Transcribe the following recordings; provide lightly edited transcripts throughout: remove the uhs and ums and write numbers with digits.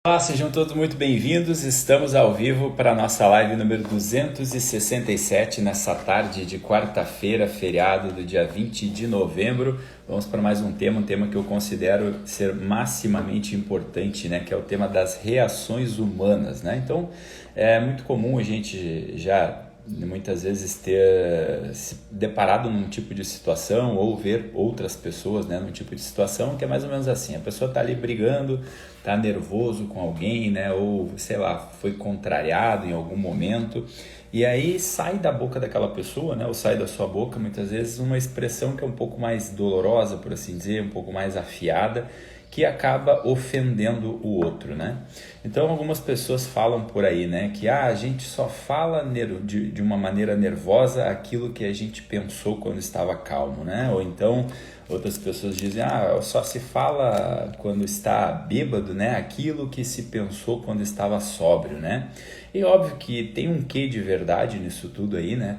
Olá, sejam todos muito bem-vindos. Estamos ao vivo para a nossa live número 267 nessa tarde de quarta-feira, feriado do dia 20 de novembro. Vamos para mais um tema que eu considero ser maximamente importante, né? Que é o tema das reações humanas, né? Então, é muito comum a gente já muitas vezes ter se deparado num tipo de situação ou ver outras pessoas, né, num tipo de situação que é mais ou menos assim, a pessoa está ali brigando, está nervoso com alguém, né, ou sei lá, foi contrariado em algum momento e aí sai da boca daquela pessoa, né, ou sai da sua boca muitas vezes uma expressão que é um pouco mais dolorosa, por assim dizer, um pouco mais afiada, que acaba ofendendo o outro, né? Então algumas pessoas falam por aí, né, que a gente só fala de uma maneira nervosa aquilo que a gente pensou quando estava calmo, né? Ou então outras pessoas dizem, só se fala quando está bêbado, né? Aquilo que se pensou quando estava sóbrio, né? E óbvio que tem um quê de verdade nisso tudo aí, né?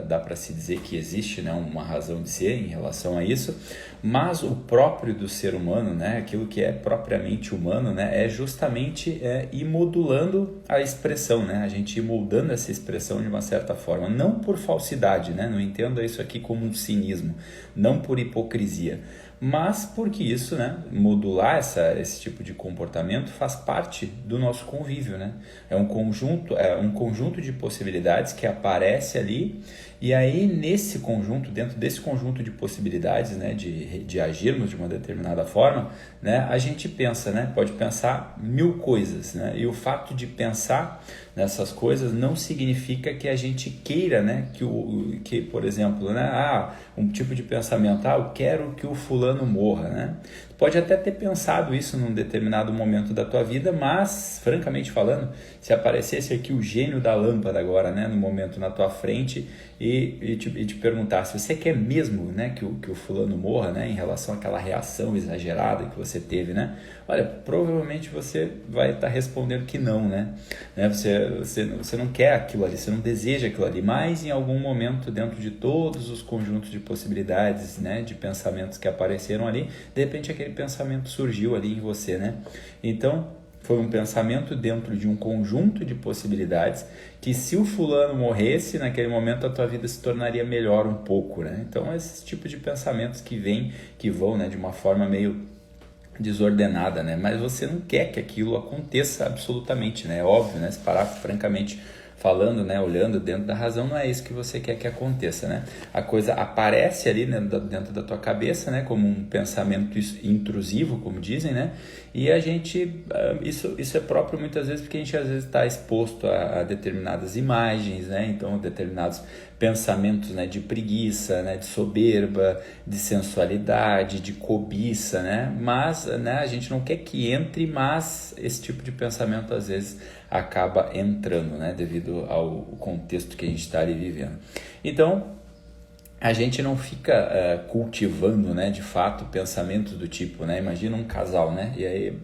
Dá pra se dizer que existe, né, uma razão de ser em relação a isso, mas o próprio do ser humano, né, aquilo que é propriamente humano, né, é justamente ir modulando a expressão, né? A gente ir moldando essa expressão de uma certa forma, não por falsidade, né? Não entenda isso aqui como um cinismo, não por hipocrisia, mas porque isso, né, modular esse tipo de comportamento faz parte do nosso convívio, né? É um conjunto de possibilidades que aparece ali, e aí dentro desse conjunto de possibilidades, né, de agirmos de uma determinada forma, né, a gente pensa, né, pode pensar mil coisas, né, e o fato de pensar nessas coisas não significa que a gente queira, né, que por exemplo, né, um tipo de pensamento, eu quero que o fulano morra, né? Pode até ter pensado isso num determinado momento da tua vida, mas, francamente falando, se aparecesse aqui o gênio da lâmpada agora, né, no momento na tua frente e te perguntasse, você quer mesmo, né, que o fulano morra, né, em relação àquela reação exagerada que você teve, né? Olha, provavelmente você vai estar respondendo que não, né? Você não quer aquilo ali, você não deseja aquilo ali, mas em algum momento, dentro de todos os conjuntos de possibilidades, né, de pensamentos que apareceram ali, de repente aquele pensamento surgiu ali em você, né? Então, foi um pensamento dentro de um conjunto de possibilidades que, se o fulano morresse, naquele momento a tua vida se tornaria melhor um pouco, né? Então, esses tipos de pensamentos que vão, né, de uma forma meio desordenada, né? Mas você não quer que aquilo aconteça absolutamente, né? É óbvio, né? Se parar francamente falando, né, olhando dentro da razão, não é isso que você quer que aconteça, né? A coisa aparece ali, né, dentro da tua cabeça, né, como um pensamento intrusivo, como dizem, né? E a gente, isso é próprio muitas vezes porque a gente às vezes está exposto a determinadas imagens, né? Então, determinados pensamentos, né, de preguiça, né, de soberba, de sensualidade, de cobiça, né? Mas, né, a gente não quer que entre, mas esse tipo de pensamento às vezes acaba entrando, né, devido ao contexto que a gente está ali vivendo. Então, a gente não fica cultivando, né, de fato, pensamentos do tipo, né, imagina um casal, né, e aí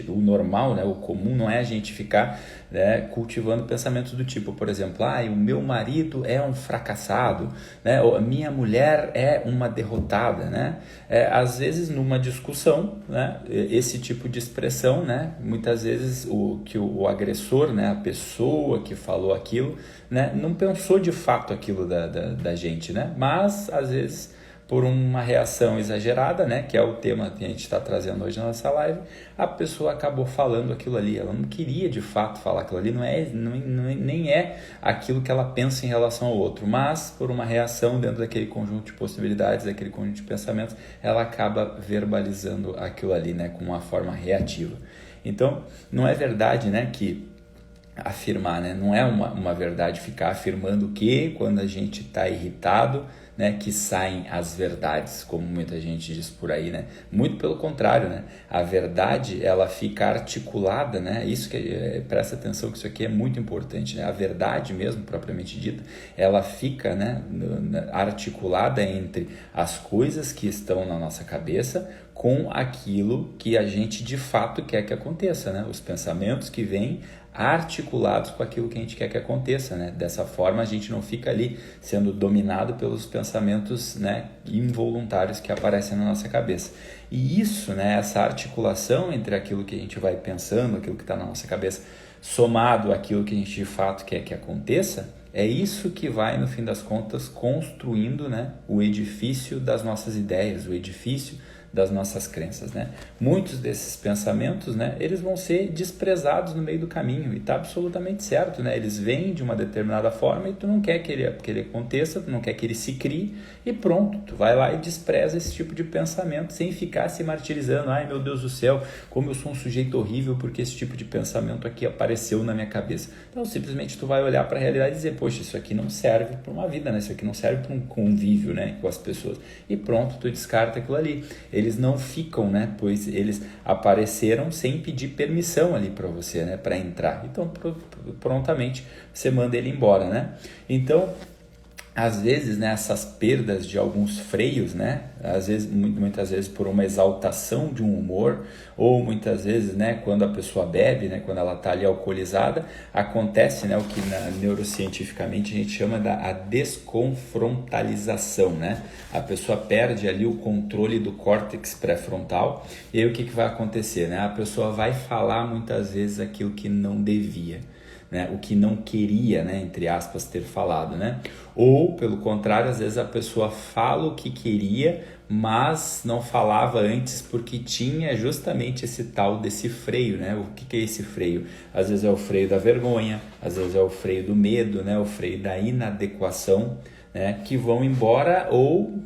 o normal, né, o comum não é a gente ficar, né, cultivando pensamentos do tipo, por exemplo, o meu marido é um fracassado, né, ou a minha mulher é uma derrotada, né, às vezes numa discussão, né, esse tipo de expressão, né, muitas vezes o agressor, né, a pessoa que falou aquilo, né, não pensou de fato aquilo da gente, né? Mas às vezes por uma reação exagerada, né, que é o tema que a gente está trazendo hoje na nossa live, a pessoa acabou falando aquilo ali. Ela não queria de fato falar aquilo ali, nem é aquilo que ela pensa em relação ao outro, mas por uma reação dentro daquele conjunto de possibilidades, daquele conjunto de pensamentos, ela acaba verbalizando aquilo ali, né, com uma forma reativa. Então, não é verdade, né, que afirmar, né? Não é uma verdade ficar afirmando que quando a gente está irritado, né, que saem as verdades, como muita gente diz por aí, né? Muito pelo contrário, né? A verdade, ela fica articulada, né? Isso que presta atenção que isso aqui é muito importante, né? A verdade mesmo, propriamente dita, ela fica, né, articulada entre as coisas que estão na nossa cabeça com aquilo que a gente de fato quer que aconteça, né? Os pensamentos que vêm articulados com aquilo que a gente quer que aconteça, né? Dessa forma a gente não fica ali sendo dominado pelos pensamentos, né, involuntários que aparecem na nossa cabeça. E isso, né, essa articulação entre aquilo que a gente vai pensando, aquilo que está na nossa cabeça, somado àquilo que a gente de fato quer que aconteça, é isso que vai, no fim das contas, construindo, né, o edifício das nossas ideias, o edifício das nossas crenças, né? Muitos desses pensamentos, né, eles vão ser desprezados no meio do caminho e tá absolutamente certo, né? Eles vêm de uma determinada forma e tu não quer que ele aconteça, tu não quer que ele se crie e pronto, tu vai lá e despreza esse tipo de pensamento sem ficar se martirizando. Ai, meu Deus do céu, como eu sou um sujeito horrível porque esse tipo de pensamento aqui apareceu na minha cabeça. Então, simplesmente tu vai olhar para a realidade e dizer, poxa, isso aqui não serve para uma vida, né? Isso aqui não serve para um convívio, né, com as pessoas. E pronto, tu descarta aquilo ali. Eles não ficam, né? Pois eles apareceram sem pedir permissão ali para você, né? Para entrar. Então, prontamente você manda ele embora, né? Então, às vezes, né, essas perdas de alguns freios, né, às vezes, muitas vezes por uma exaltação de um humor, ou muitas vezes, né, quando a pessoa bebe, né, quando ela está ali alcoolizada, acontece, né, o que neurocientificamente a gente chama a desconfrontalização, né, a pessoa perde ali o controle do córtex pré-frontal, e aí o que vai acontecer, né, a pessoa vai falar muitas vezes aquilo que não devia, né, o que não queria, né, entre aspas, ter falado, né? Ou, pelo contrário, às vezes a pessoa fala o que queria, mas não falava antes porque tinha justamente esse tal desse freio, né? O que é esse freio? Às vezes é o freio da vergonha, às vezes é o freio do medo, né? O freio da inadequação, né, que vão embora ou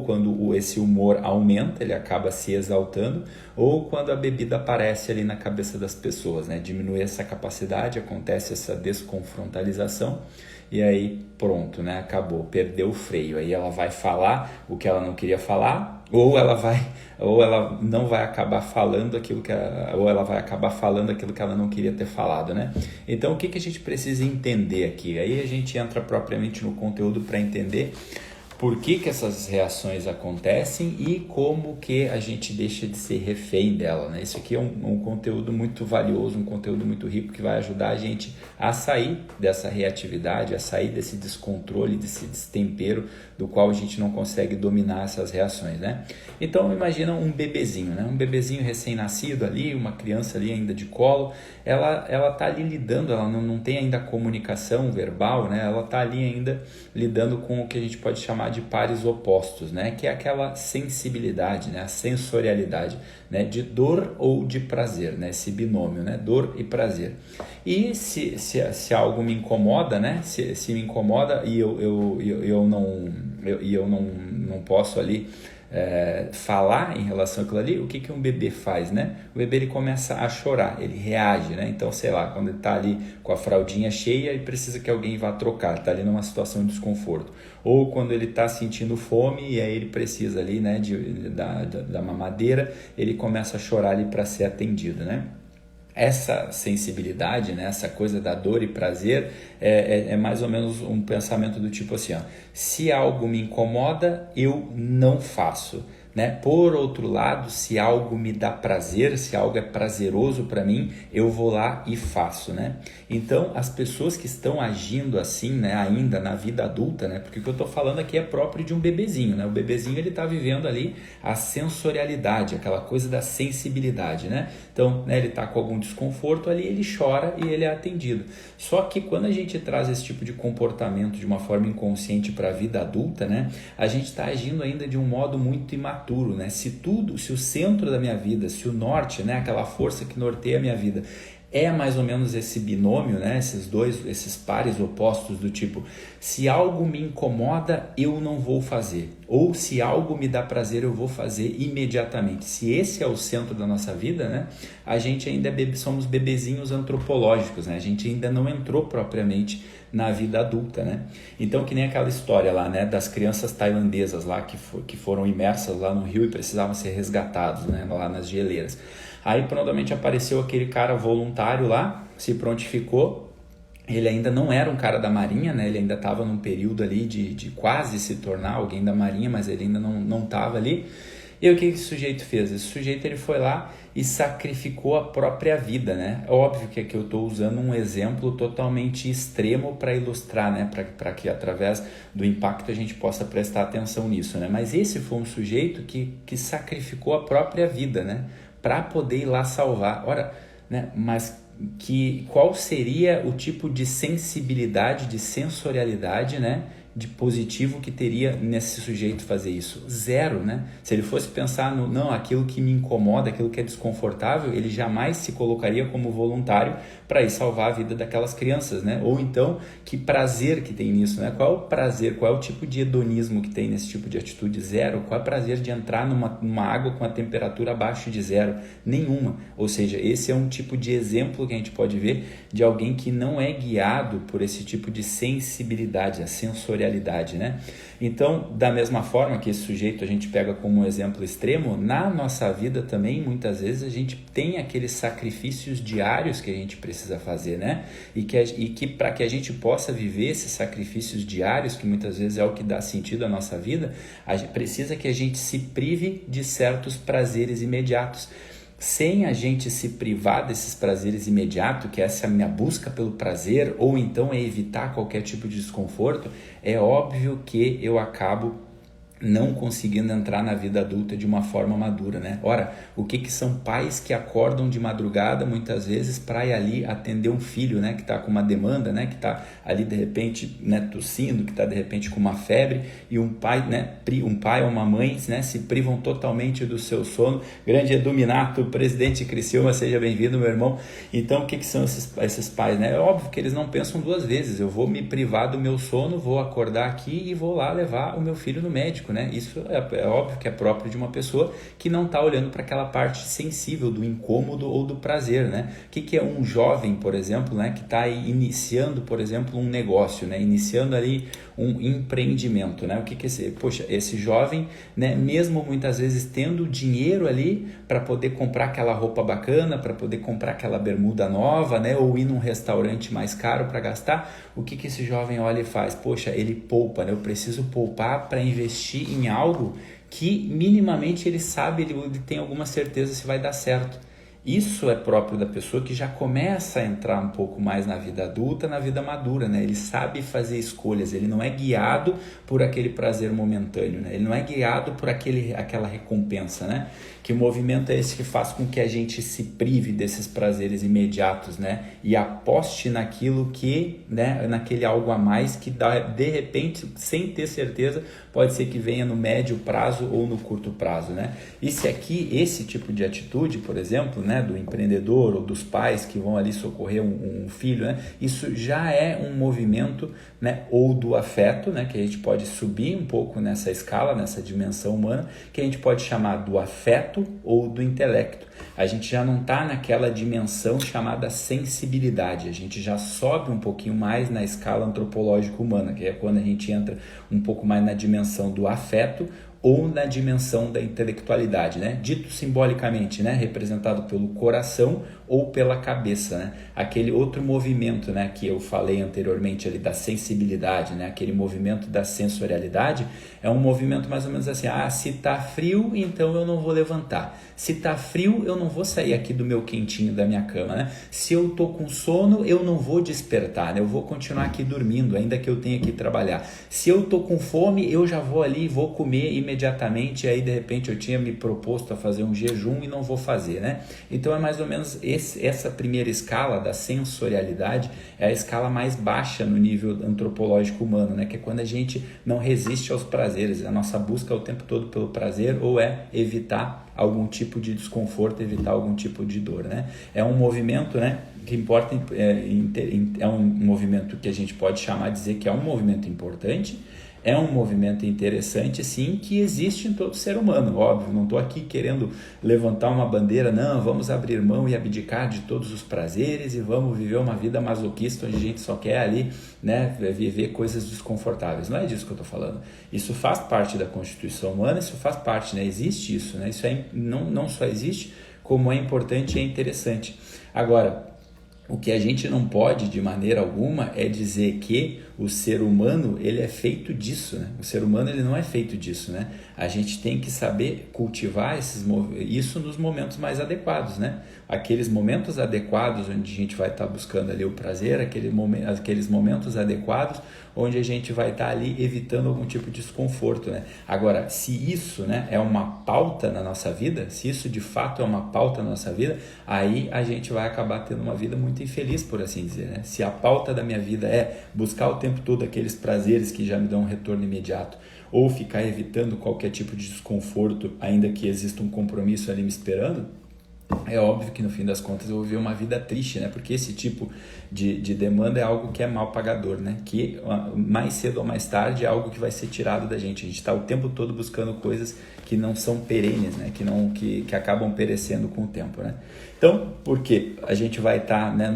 quando esse humor aumenta, ele acaba se exaltando, ou quando a bebida aparece ali na cabeça das pessoas, né, diminui essa capacidade, acontece essa desconfrontalização e aí pronto, né, acabou, perdeu o freio, aí ela vai falar o que ela não queria falar, ou ela não vai acabar falando aquilo que ela vai acabar falando aquilo que ela não queria ter falado, né? Então, o que a gente precisa entender aqui? Aí a gente entra propriamente no conteúdo para entender por que essas reações acontecem e como que a gente deixa de ser refém dela, né? Isso aqui é um conteúdo muito valioso, um conteúdo muito rico que vai ajudar a gente a sair dessa reatividade, a sair desse descontrole, desse destempero do qual a gente não consegue dominar essas reações, né? Então, imagina um bebezinho, né? Um bebezinho recém-nascido ali, uma criança ali ainda de colo, ela tá ali lidando, ela não tem ainda comunicação verbal, né? Ela tá ali ainda lidando com o que a gente pode chamar de pares opostos, né? Que é aquela sensibilidade, né? A sensorialidade, né? De dor ou de prazer, né? Esse binômio, né? Dor e prazer. E se algo me incomoda, né? Se me incomoda e eu não posso ali falar em relação àquilo ali, o que um bebê faz, né? O bebê ele começa a chorar, ele reage, né? Então, sei lá, quando ele está ali com a fraldinha cheia e precisa que alguém vá trocar, está ali numa situação de desconforto. Ou quando ele está sentindo fome e aí ele precisa ali, né, da mamadeira, ele começa a chorar ali para ser atendido, né? Essa sensibilidade, né, essa coisa da dor e prazer é mais ou menos um pensamento do tipo assim, ó, se algo me incomoda, eu não faço, né? Por outro lado, se algo me dá prazer, se algo é prazeroso para mim, eu vou lá e faço, né? Então, as pessoas que estão agindo assim, né, ainda na vida adulta, né? Porque o que eu estou falando aqui é próprio de um bebezinho, né? O bebezinho, ele está vivendo ali a sensorialidade, aquela coisa da sensibilidade, né? Então, né, ele está com algum desconforto ali, ele chora e ele é atendido. Só que quando a gente traz esse tipo de comportamento de uma forma inconsciente para a vida adulta, né, a gente está agindo ainda de um modo muito imaturo, né? Se o centro da minha vida, se o norte, né, aquela força que norteia a minha vida, é mais ou menos esse binômio, né? Esses pares opostos do tipo, se algo me incomoda, eu não vou fazer. Ou se algo me dá prazer, eu vou fazer imediatamente. Se esse é o centro da nossa vida, né? A gente ainda somos bebezinhos antropológicos, né? A gente ainda não entrou propriamente na vida adulta, né? Então, que nem aquela história lá, né? Das crianças tailandesas lá que foram imersas lá no rio e precisavam ser resgatados, né? Lá nas geleiras. Aí prontamente apareceu aquele cara voluntário lá, se prontificou. Ele ainda não era um cara da marinha, né? Ele ainda estava num período ali de quase se tornar alguém da marinha, mas ele ainda não estava ali. E o que esse sujeito fez? Esse sujeito ele foi lá e sacrificou a própria vida, né? É óbvio que aqui eu estou usando um exemplo totalmente extremo para ilustrar, né? Para que através do impacto a gente possa prestar atenção nisso, né? Mas esse foi um sujeito que sacrificou a própria vida, né? Para poder ir lá salvar. Ora, né? Mas qual seria o tipo de sensibilidade, de sensorialidade, né? De positivo que teria nesse sujeito fazer isso? Zero, né? Se ele fosse pensar no, não, aquilo que me incomoda, aquilo que é desconfortável, ele jamais se colocaria como voluntário para ir salvar a vida daquelas crianças, né? Ou então, que prazer que tem nisso, né? Qual é o prazer, qual é o tipo de hedonismo que tem nesse tipo de atitude? Zero. Qual é o prazer de entrar numa água com a temperatura abaixo de zero? Nenhuma. Ou seja, esse é um tipo de exemplo que a gente pode ver de alguém que não é guiado por esse tipo de sensibilidade, a sensorialidade, né? Então, da mesma forma que esse sujeito a gente pega como um exemplo extremo, na nossa vida também, muitas vezes, a gente tem aqueles sacrifícios diários que a gente precisa fazer, né? E que para que a gente possa viver esses sacrifícios diários, que muitas vezes é o que dá sentido à nossa vida, a gente precisa que a gente se prive de certos prazeres imediatos. Sem a gente se privar desses prazeres imediatos, que essa é a minha busca pelo prazer, ou então é evitar qualquer tipo de desconforto, é óbvio que eu acabo não conseguindo entrar na vida adulta de uma forma madura, né? Ora, o que são pais que acordam de madrugada muitas vezes para ir ali atender um filho, né? Que está com uma demanda, né? Que está ali de repente, né? Tossindo, que está de repente com uma febre, e um pai, né? Um pai ou uma mãe, né? Se privam totalmente do seu sono. Grande Edu Minato, presidente Criciúma, seja bem-vindo, meu irmão. Então, o que são esses pais, né? É óbvio que eles não pensam duas vezes. Eu vou me privar do meu sono, vou acordar aqui e vou lá levar o meu filho no médico, né? Isso é óbvio que é próprio de uma pessoa que não está olhando para aquela parte sensível do incômodo ou do prazer, né? O que é um jovem, por exemplo, né? Que está iniciando, por exemplo, um negócio, né? Iniciando ali um empreendimento, né? O que esse jovem, né? Mesmo muitas vezes tendo dinheiro ali para poder comprar aquela roupa bacana, para poder comprar aquela bermuda nova, né? Ou ir num restaurante mais caro para gastar, o que esse jovem olha e faz? Poxa, ele poupa, né? Eu preciso poupar para investir em algo que minimamente ele sabe, ele tem alguma certeza se vai dar certo. Isso é próprio da pessoa que já começa a entrar um pouco mais na vida adulta, na vida madura, né? Ele sabe fazer escolhas, ele não é guiado por aquele prazer momentâneo, né? Ele não é guiado por aquela recompensa, né? Que movimento é esse que faz com que a gente se prive desses prazeres imediatos, né? E aposte naquilo que, né? Naquele algo a mais que dá, de repente, sem ter certeza, pode ser que venha no médio prazo ou no curto prazo, né? E se aqui, esse tipo de atitude, por exemplo, né? Do empreendedor ou dos pais que vão ali socorrer um filho, né? Isso já é um movimento, né? Ou do afeto, né? Que a gente pode subir um pouco nessa escala, nessa dimensão humana, que a gente pode chamar do afeto ou do intelecto. A gente já não está naquela dimensão chamada sensibilidade, a gente já sobe um pouquinho mais na escala antropológica humana, que é quando a gente entra um pouco mais na dimensão do afeto ou na dimensão da intelectualidade, né? Dito simbolicamente, né? Representado pelo coração ou pela cabeça, né? Aquele outro movimento, né? Que eu falei anteriormente ali da sensibilidade, né? Aquele movimento da sensorialidade é um movimento mais ou menos assim, se tá frio, então eu não vou levantar. Se tá frio, eu não vou sair aqui do meu quentinho da minha cama, né? Se eu tô com sono, eu não vou despertar, né? Eu vou continuar aqui dormindo, ainda que eu tenha que trabalhar. Se eu tô com fome, eu já vou ali e vou comer imediatamente, e aí de repente eu tinha me proposto a fazer um jejum e não vou fazer, né? Então é mais ou menos essa primeira escala da sensorialidade, é a escala mais baixa no nível antropológico humano, né? Que é quando a gente não resiste aos prazeres, a nossa busca é o tempo todo pelo prazer ou é evitar algum tipo de desconforto, evitar algum tipo de dor, né? É um movimento, né? Que importa, é um movimento que a gente pode chamar, dizer que é um movimento importante, é um movimento interessante, sim, que existe em todo ser humano, óbvio. Não estou aqui querendo levantar uma bandeira, não, vamos abrir mão e abdicar de todos os prazeres e vamos viver uma vida masoquista onde a gente só quer ali, né, viver coisas desconfortáveis. Não é disso que eu estou falando. Isso faz parte da constituição humana, isso faz parte, né? Existe isso, né? Isso não só existe, como é importante e é interessante. Agora, o que a gente não pode de maneira alguma é dizer que o ser humano, ele é feito disso, né? O ser humano, ele não é feito disso, né? A gente tem que saber cultivar isso nos momentos mais adequados, né? Aqueles momentos adequados onde a gente vai estar buscando ali o prazer, aqueles momentos adequados onde a gente vai estar ali evitando algum tipo de desconforto, né? Agora, se isso, né, é uma pauta na nossa vida, se isso de fato é uma pauta na nossa vida, aí a gente vai acabar tendo uma vida muito infeliz, por assim dizer, né? Se a pauta da minha vida é buscar o tempo todo aqueles prazeres que já me dão um retorno imediato, ou ficar evitando qualquer tipo de desconforto, ainda que exista um compromisso ali me esperando, é óbvio que no fim das contas eu vou viver uma vida triste, né? Porque esse tipo de demanda é algo que é mal pagador, né? Que mais cedo ou mais tarde é algo que vai ser tirado da gente. A gente está o tempo todo buscando coisas que não são perenes, né? Que acabam perecendo com o tempo, né? Então, por que a gente vai estar, né,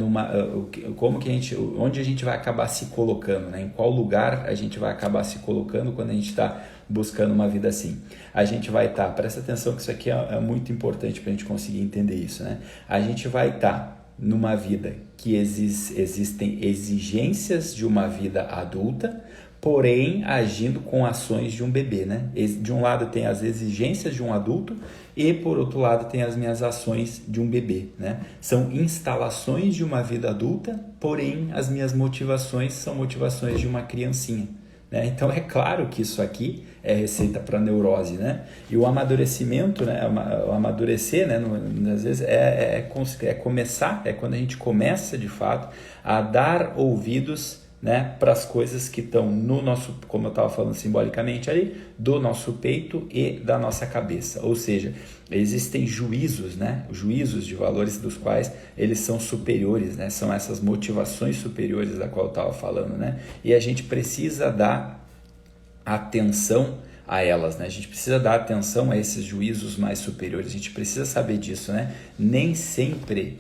onde a gente vai acabar se colocando, né? Em qual lugar a gente vai acabar se colocando quando a gente está buscando uma vida assim? A gente vai estar, presta atenção que isso aqui é muito importante para a gente conseguir entender isso, né? A gente vai estar numa vida que existem exigências de uma vida adulta, porém agindo com ações de um bebê, né? De um lado tem as exigências de um adulto e por outro lado tem as minhas ações de um bebê, né? São instalações de uma vida adulta, porém as minhas motivações são motivações de uma criancinha, né? Então é claro que isso aqui é receita para neurose, né? E o amadurecimento, né? O amadurecer, né? Às vezes começar, é quando a gente começa de fato a dar ouvidos, né, para as coisas que estão no nosso, como eu estava falando simbolicamente ali, do nosso peito e da nossa cabeça. Ou seja, existem juízos, né, juízos de valores dos quais eles são superiores, né, são essas motivações superiores da qual eu estava falando, né, e a gente precisa dar atenção a elas, né? A gente precisa dar atenção a esses juízos mais superiores, a gente precisa saber disso, né? Nem sempre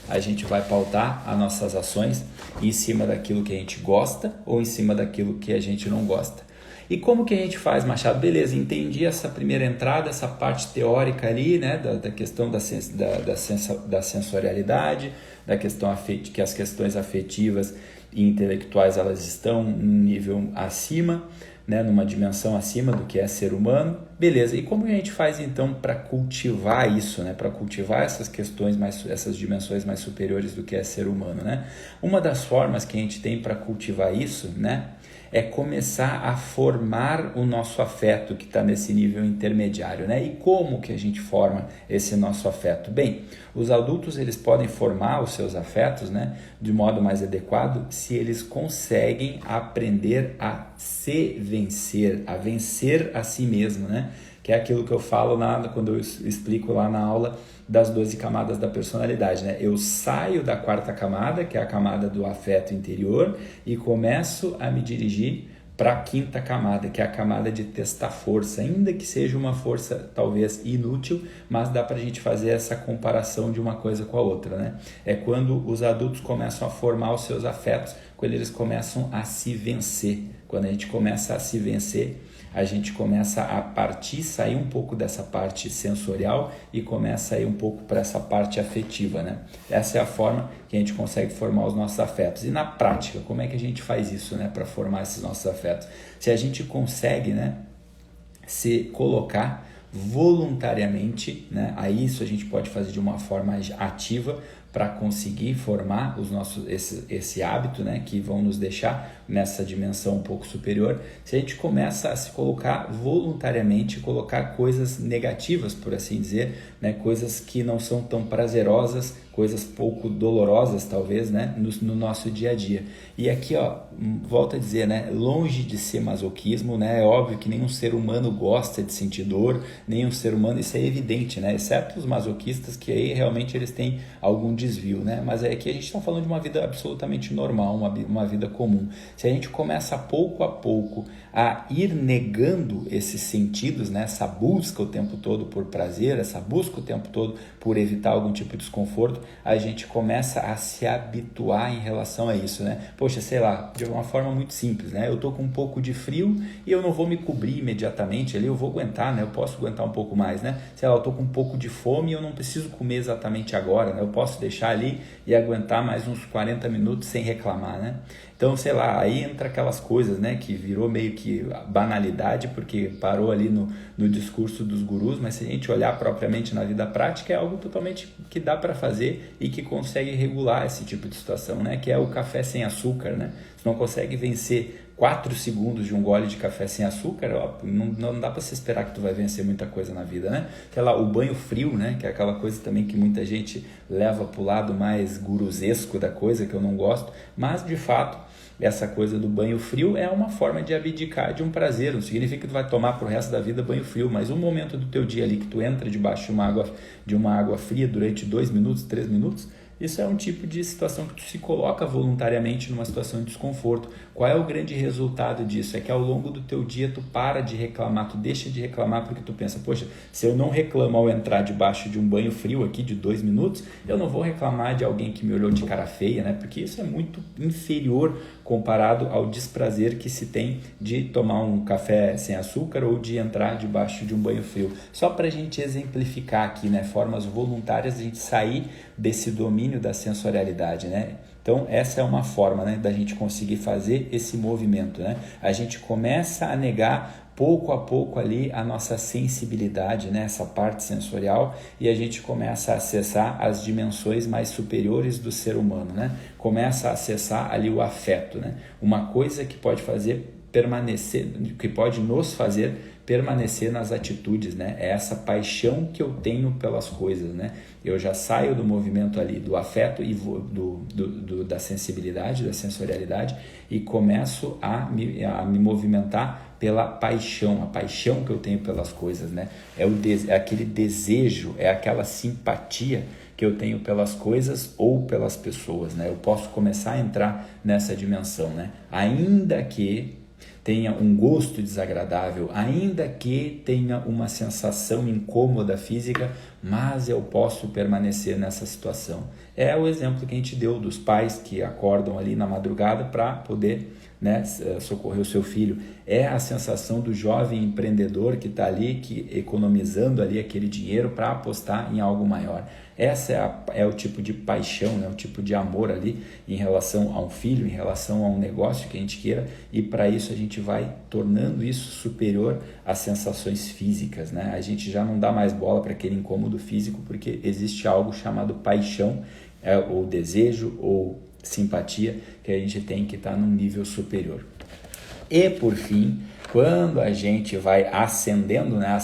a gente vai pautar as nossas ações em cima daquilo que a gente gosta ou em cima daquilo que a gente não gosta. E como que a gente faz, Machado? Beleza, entendi essa primeira entrada, essa parte teórica ali, né? Da questão da sensorialidade, da questão que as questões afetivas e intelectuais elas estão num nível acima, né, numa dimensão acima do que é ser humano. Beleza, e como a gente faz então para cultivar isso, né, para cultivar essas questões, essas dimensões mais superiores do que é ser humano, né? Uma das formas que a gente tem para cultivar isso, né, é começar a formar o nosso afeto que está nesse nível intermediário, né? E como que a gente forma esse nosso afeto? Bem, os adultos eles podem formar os seus afetos, né, de modo mais adequado se eles conseguem aprender a se vencer, a vencer a si mesmo, né? Que é aquilo que eu falo quando eu explico lá na aula das 12 camadas da personalidade, né? Eu saio da quarta camada, que é a camada do afeto interior, e começo a me dirigir para a quinta camada, que é a camada de testar força, ainda que seja uma força talvez inútil, mas dá para a gente fazer essa comparação de uma coisa com a outra, né? É quando os adultos começam a formar os seus afetos, quando eles começam a se vencer. Quando a gente começa a se vencer, a gente começa a sair um pouco dessa parte sensorial e começa a ir um pouco para essa parte afetiva, né? Essa é a forma que a gente consegue formar os nossos afetos. E na prática, como é que a gente faz isso, né, para formar esses nossos afetos? Se a gente consegue, né, se colocar voluntariamente, né, aí isso a gente pode fazer de uma forma ativa para conseguir formar esse hábito, né, que vão nos deixar nessa dimensão um pouco superior. Se a gente começa a se colocar voluntariamente, colocar coisas negativas, por assim dizer, né, coisas que não são tão prazerosas, coisas pouco dolorosas talvez, né, no nosso dia a dia. E aqui, ó, volto a dizer, né, longe de ser masoquismo, né, é óbvio que nenhum ser humano gosta de sentir dor, nenhum ser humano, isso é evidente, né, exceto os masoquistas, que aí realmente eles têm algum desvio, né, mas é que a gente está falando de uma vida absolutamente normal, uma vida comum. Se a gente começa pouco a pouco a ir negando esses sentidos, né, essa busca o tempo todo por prazer, essa busca o tempo todo por evitar algum tipo de desconforto, a gente começa a se habituar em relação a isso, né? Poxa, sei lá, de uma forma muito simples, né? Eu tô com um pouco de frio e eu não vou me cobrir imediatamente ali, eu vou aguentar, né? Eu posso aguentar aguentar um pouco mais, né? Sei lá, eu tô com um pouco de fome e eu não preciso comer exatamente agora, né? Eu posso deixar ali e aguentar mais uns 40 minutos sem reclamar, né? Então, sei lá, aí entra aquelas coisas, né, que virou meio que banalidade, porque parou ali no discurso dos gurus, mas se a gente olhar propriamente na vida prática, é algo totalmente que dá para fazer e que consegue regular esse tipo de situação, né, que é o café sem açúcar, né? Você não consegue vencer 4 segundos de um gole de café sem açúcar, ó, não dá para se esperar que tu vai vencer muita coisa na vida, né? Sei lá, o banho frio, né, que é aquela coisa também que muita gente leva pro lado mais gurusesco da coisa, que eu não gosto, mas de fato essa coisa do banho frio é uma forma de abdicar de um prazer. Não significa que tu vai tomar pro resto da vida banho frio, mas um momento do teu dia ali que tu entra debaixo de uma água fria durante 2 minutos, 3 minutos, isso é um tipo de situação que tu se coloca voluntariamente numa situação de desconforto. Qual é o grande resultado disso? É que ao longo do teu dia tu para de reclamar, tu deixa de reclamar porque tu pensa, poxa, se eu não reclamo ao entrar debaixo de um banho frio aqui de 2 minutos, eu não vou reclamar de alguém que me olhou de cara feia, né? Porque isso é muito inferior comparado ao desprazer que se tem de tomar um café sem açúcar ou de entrar debaixo de um banho frio. Só para a gente exemplificar aqui, né, formas voluntárias de a gente sair desse domínio da sensorialidade, né? Então, essa é uma forma, né, da gente conseguir fazer esse movimento, né? A gente começa a negar pouco a pouco ali a nossa sensibilidade, né, essa parte sensorial, e a gente começa a acessar as dimensões mais superiores do ser humano, né? Começa a acessar ali o afeto, né? Uma coisa que pode fazer permanecer, que pode nos fazer permanecer nas atitudes, né? É essa paixão que eu tenho pelas coisas, né? Eu já saio do movimento ali do afeto e da sensibilidade, da sensorialidade, e começo a me movimentar pela paixão, a paixão que eu tenho pelas coisas, né? É aquele desejo, é aquela simpatia que eu tenho pelas coisas ou pelas pessoas, né? Eu posso começar a entrar nessa dimensão, né? Ainda que tenha um gosto desagradável, ainda que tenha uma sensação incômoda física, mas eu posso permanecer nessa situação. É o exemplo que a gente deu dos pais que acordam ali na madrugada para poder, né, socorrer o seu filho. É a sensação do jovem empreendedor que está ali economizando ali aquele dinheiro para apostar em algo maior. Essa é o tipo de paixão, né, o tipo de amor ali em relação a um filho, em relação a um negócio que a gente queira, e para isso a gente vai tornando isso superior às sensações físicas, né? A gente já não dá mais bola para aquele incômodo físico porque existe algo chamado paixão, ou desejo, ou simpatia, que a gente tem que estar num nível superior. E por fim, quando a gente vai ascendendo, né,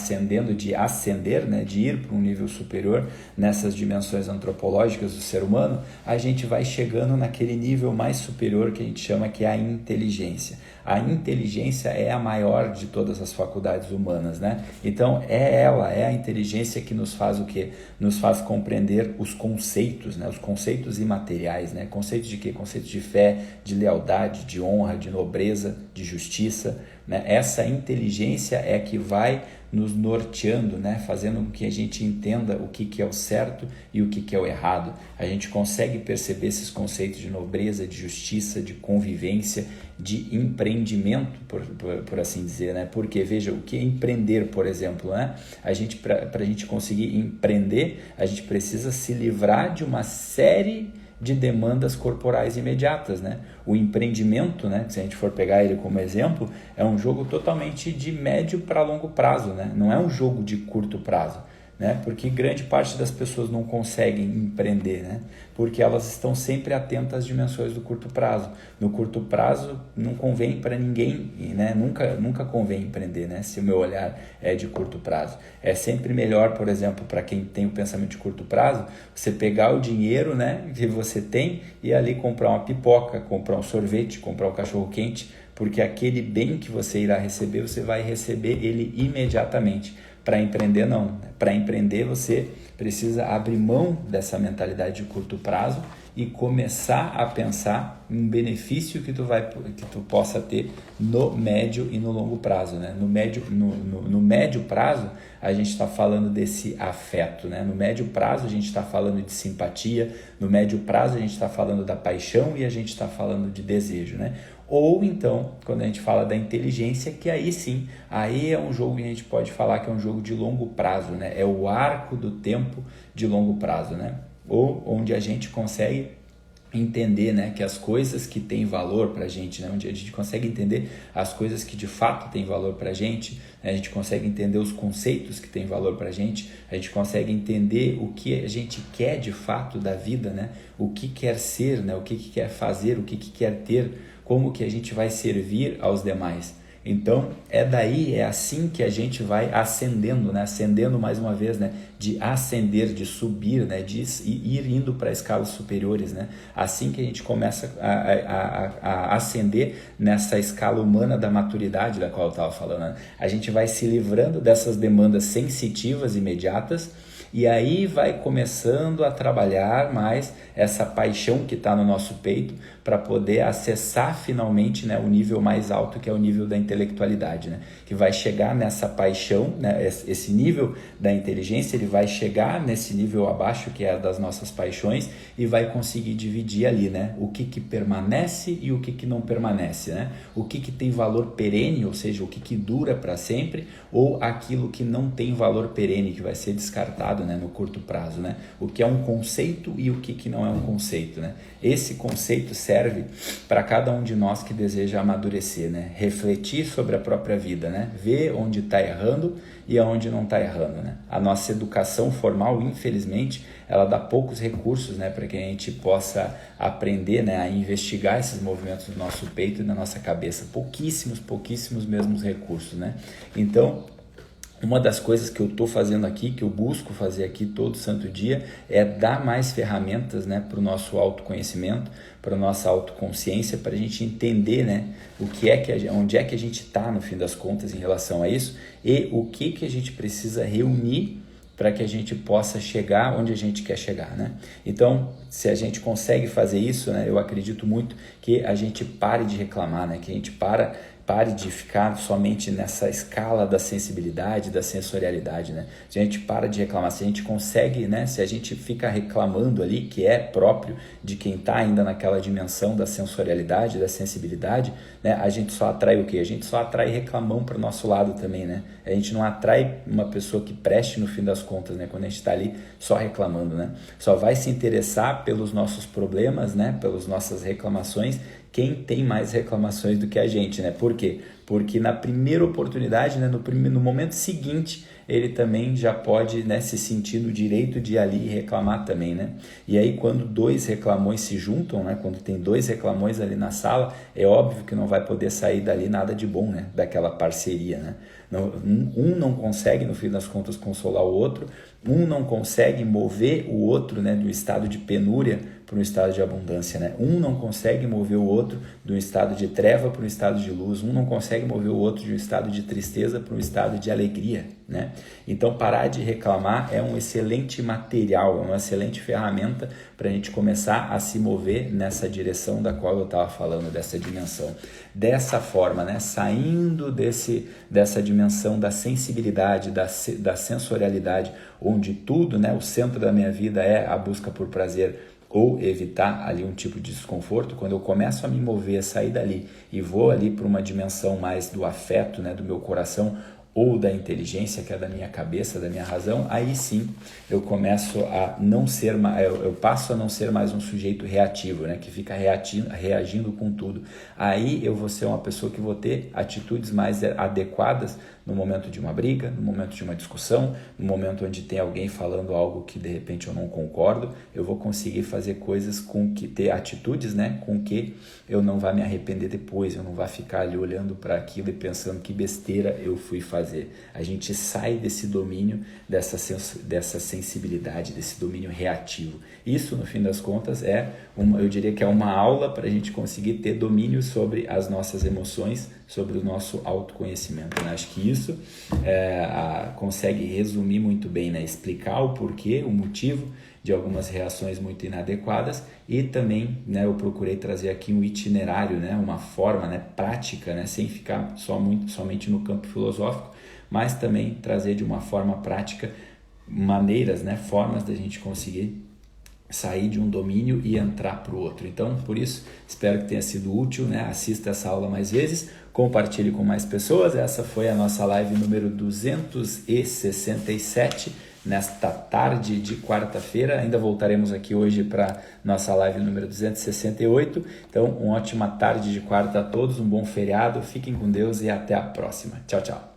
de ascender, né, de ir para um nível superior nessas dimensões antropológicas do ser humano, a gente vai chegando naquele nível mais superior que a gente chama que é a inteligência. A inteligência é a maior de todas as faculdades humanas, né? Então é a inteligência que nos faz o quê? Nos faz compreender os conceitos, né? Os conceitos imateriais, né? Conceitos de quê? Conceitos de fé, de lealdade, de honra, de nobreza, de justiça, né? Essa inteligência é que vai nos norteando, né? Fazendo com que a gente entenda o que é o certo e o que é o errado. A gente consegue perceber esses conceitos de nobreza, de justiça, de convivência, de empreendimento, por assim dizer, né? Porque, veja, o que é empreender, por exemplo, né? Para a gente conseguir empreender, a gente precisa se livrar de uma série de demandas corporais imediatas, né? O empreendimento, né, se a gente for pegar ele como exemplo, é um jogo totalmente de médio para longo prazo, né? Não é um jogo de curto prazo, né? Porque grande parte das pessoas não conseguem empreender, né? Porque elas estão sempre atentas às dimensões do curto prazo. No curto prazo não convém para ninguém, né? Nunca convém empreender, né? Se o meu olhar é de curto prazo. É sempre melhor, por exemplo, para quem tem o pensamento de curto prazo, você pegar o dinheiro, né, que você tem e ali comprar uma pipoca, comprar um sorvete, comprar um cachorro quente, porque aquele bem que você irá receber, você vai receber ele imediatamente. Para empreender, não. Para empreender, você precisa abrir mão dessa mentalidade de curto prazo e começar a pensar em um benefício que tu possa ter no médio e no longo prazo, né? No médio prazo, a gente está falando desse afeto, né? No médio prazo, a gente está falando de simpatia, no médio prazo, a gente está falando da paixão e a gente está falando de desejo, né? Ou então, quando a gente fala da inteligência, que aí sim, aí é um jogo que a gente pode falar que é um jogo de longo prazo, né? É o arco do tempo de longo prazo, né? Ou onde a gente consegue entender, né, que as coisas que têm valor para a gente, né, onde a gente consegue entender as coisas que de fato têm valor para a gente, né, a gente consegue entender os conceitos que têm valor para a gente consegue entender o que a gente quer de fato da vida, né, o que quer ser, né, o que quer fazer, o que quer ter, como que a gente vai servir aos demais. Então, é assim que a gente vai ascendendo, né? Ascendendo mais uma vez, né? De ascender, de subir, né? De ir indo para escalas superiores, né? Assim que a gente começa a ascender nessa escala humana da maturidade da qual eu estava falando, né? A gente vai se livrando dessas demandas sensitivas imediatas e aí vai começando a trabalhar mais essa paixão que está no nosso peito para poder acessar finalmente, né, o nível mais alto, que é o nível da intelectualidade, né, que vai chegar nessa paixão, né, esse nível da inteligência, ele vai chegar nesse nível abaixo, que é das nossas paixões, e vai conseguir dividir ali, né, o que permanece e o que não permanece, né, o que tem valor perene, ou seja, o que dura para sempre, ou aquilo que não tem valor perene, que vai ser descartado, né, no curto prazo, né, o que é um conceito e o que não é um conceito, né. Esse conceito serve para cada um de nós que deseja amadurecer, né? Refletir sobre a própria vida, né? Ver onde está errando e aonde não está errando, né? A nossa educação formal, infelizmente, ela dá poucos recursos, né, para que a gente possa aprender, né, a investigar esses movimentos do nosso peito e da nossa cabeça. Pouquíssimos mesmos recursos, né? Então, uma das coisas que eu estou fazendo aqui, que eu busco fazer aqui todo santo dia, é dar mais ferramentas, né, para o nosso autoconhecimento, para a nossa autoconsciência, para a gente entender, né, onde é que a gente está no fim das contas em relação a isso e o que a gente precisa reunir para que a gente possa chegar onde a gente quer chegar, né? Então, se a gente consegue fazer isso, né, eu acredito muito que a gente pare de reclamar, né, que a gente pare de ficar somente nessa escala da sensibilidade, da sensorialidade, né? Se a gente para de reclamar, se a gente consegue, né? Se a gente fica reclamando ali, que é próprio de quem está ainda naquela dimensão da sensorialidade, da sensibilidade, né? A gente só atrai o quê? A gente só atrai reclamão para o nosso lado também, né? A gente não atrai uma pessoa que preste no fim das contas, né? Quando a gente está ali só reclamando, né? Só vai se interessar pelos nossos problemas, né? Pelas nossas reclamações, quem tem mais reclamações do que a gente, né? Por quê? Porque na primeira oportunidade, né, no momento seguinte, ele também já pode, né, se sentir no direito de ir ali e reclamar também, né? E aí quando dois reclamões se juntam, né, quando tem dois reclamões ali na sala, é óbvio que não vai poder sair dali nada de bom, né, daquela parceria, né? Um não consegue, no fim das contas, consolar o outro, um não consegue mover o outro, né, do estado de penúria para um estado de abundância, né? Um não consegue mover o outro de um estado de treva para um estado de luz, um não consegue mover o outro de um estado de tristeza para um estado de alegria, né? Então, parar de reclamar é um excelente material, é uma excelente ferramenta para a gente começar a se mover nessa direção da qual eu estava falando, dessa dimensão. Dessa forma, né? Saindo dessa dimensão da sensibilidade, da sensorialidade, onde tudo, né? O centro da minha vida é a busca por prazer, ou evitar ali um tipo de desconforto. Quando eu começo a me mover, a sair dali e vou ali para uma dimensão mais do afeto, né, do meu coração, ou da inteligência, que é da minha cabeça, da minha razão, aí sim eu começo a não ser, eu passo a não ser mais um sujeito reativo, né, que fica reagindo com tudo. Aí eu vou ser uma pessoa que vou ter atitudes mais adequadas no momento de uma briga, no momento de uma discussão, no momento onde tem alguém falando algo que de repente eu não concordo, eu vou conseguir fazer coisas ter atitudes, né, com que eu não vá me arrepender depois, eu não vá ficar ali olhando para aquilo e pensando que besteira eu fui fazer. A gente sai desse domínio, dessa sensibilidade, desse domínio reativo. Isso, no fim das contas, eu diria que é uma aula para a gente conseguir ter domínio sobre as nossas emoções, sobre o nosso autoconhecimento, né? Acho que isso consegue resumir muito bem, né? Explicar o porquê, o motivo de algumas reações muito inadequadas e também, né, eu procurei trazer aqui um itinerário, né, uma forma, né, prática, né, sem ficar somente no campo filosófico, mas também trazer de uma forma prática maneiras, né, formas da gente conseguir sair de um domínio e entrar para o outro. Então, por isso, espero que tenha sido útil, né? Assista essa aula mais vezes, compartilhe com mais pessoas. Essa foi a nossa live número 267, nesta tarde de quarta-feira. Ainda voltaremos aqui hoje para nossa live número 268. Então, uma ótima tarde de quarta a todos, um bom feriado, fiquem com Deus e até a próxima. Tchau, tchau.